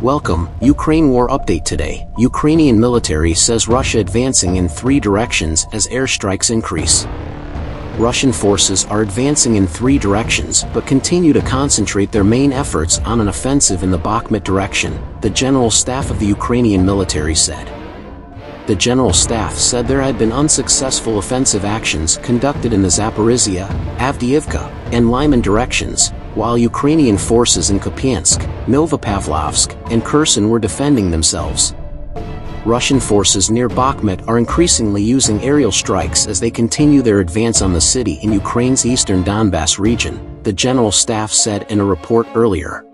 Welcome, Ukraine War Update today. Ukrainian military says Russia advancing in 3 directions as airstrikes increase. Russian forces are advancing in 3 directions but continue to concentrate their main efforts on an offensive in the Bakhmut direction, the General Staff of the Ukrainian military said. The General Staff said there had been unsuccessful offensive actions conducted in the Zaporizhia, Avdiivka, and Lyman directions, while Ukrainian forces in Kupiansk, Novopavlovsk, and Kherson were defending themselves. Russian forces near Bakhmut are increasingly using aerial strikes as they continue their advance on the city in Ukraine's eastern Donbass region, the General Staff said in a report earlier.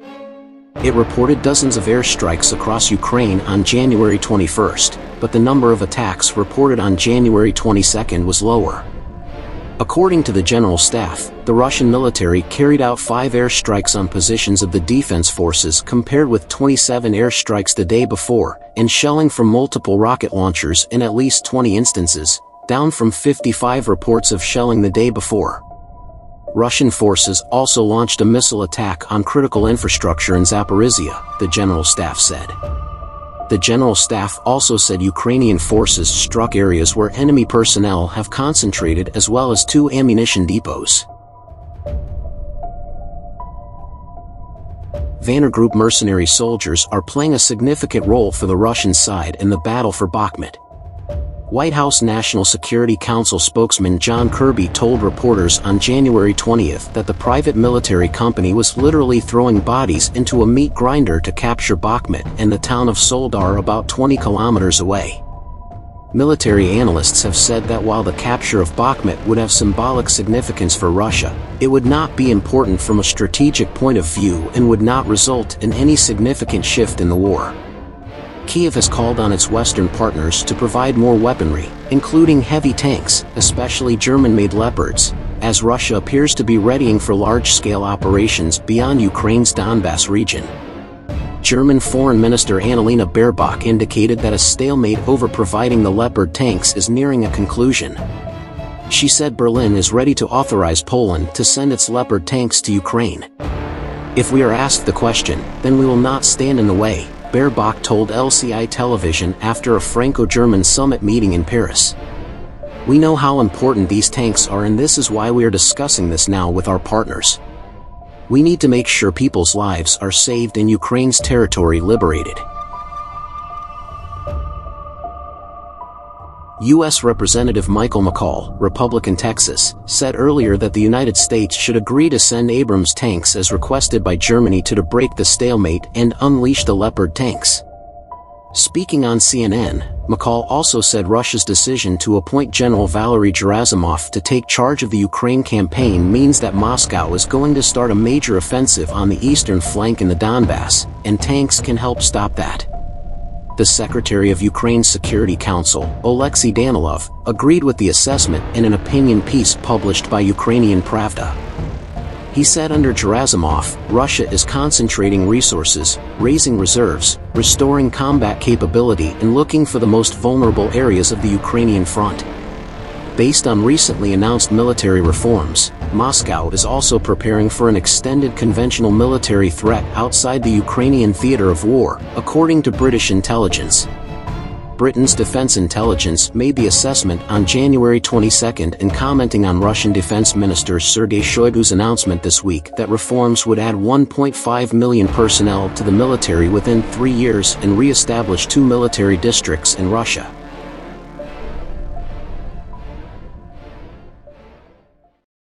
It reported dozens of airstrikes across Ukraine on January 21st, but the number of attacks reported on January 22nd was lower. According to the General Staff, the Russian military carried out 5 airstrikes on positions of the defense forces compared with 27 airstrikes the day before, and shelling from multiple rocket launchers in at least 20 instances, down from 55 reports of shelling the day before. Russian forces also launched a missile attack on critical infrastructure in Zaporizhia, the General Staff said. The General Staff also said Ukrainian forces struck areas where enemy personnel have concentrated as well as 2 ammunition depots. Wagner Group mercenary soldiers are playing a significant role for the Russian side in the battle for Bakhmut. White House National Security Council spokesman John Kirby told reporters on January 20th that the private military company was literally throwing bodies into a meat grinder to capture Bakhmut and the town of Soledar about 20 kilometers away. Military analysts have said that while the capture of Bakhmut would have symbolic significance for Russia, it would not be important from a strategic point of view and would not result in any significant shift in the war. Kiev has called on its Western partners to provide more weaponry, including heavy tanks, especially German-made Leopards, as Russia appears to be readying for large-scale operations beyond Ukraine's Donbass region. German Foreign Minister Annalena Baerbock indicated that a stalemate over providing the Leopard tanks is nearing a conclusion. She said Berlin is ready to authorize Poland to send its Leopard tanks to Ukraine. If we are asked the question, then we will not stand in the way, Baerbock told LCI television after a Franco-German summit meeting in Paris. We know how important these tanks are, and this is why we are discussing this now with our partners. We need to make sure people's lives are saved and Ukraine's territory liberated. U.S. Representative Michael McCaul, Republican Texas, said earlier that the United States should agree to send Abrams tanks as requested by Germany to break the stalemate and unleash the Leopard tanks. Speaking on CNN, McCaul also said Russia's decision to appoint General Valery Gerasimov to take charge of the Ukraine campaign means that Moscow is going to start a major offensive on the eastern flank in the Donbass, and tanks can help stop that. The Secretary of Ukraine's Security Council, Oleksiy Danilov, agreed with the assessment in an opinion piece published by Ukrainian Pravda. He said under Gerasimov, Russia is concentrating resources, raising reserves, restoring combat capability and looking for the most vulnerable areas of the Ukrainian front. Based on recently announced military reforms, Moscow is also preparing for an extended conventional military threat outside the Ukrainian theater of war, according to British intelligence. Britain's Defense Intelligence made the assessment on January 22nd in commenting on Russian Defense Minister Sergei Shoigu's announcement this week that reforms would add 1.5 million personnel to the military within 3 years and re-establish 2 military districts in Russia.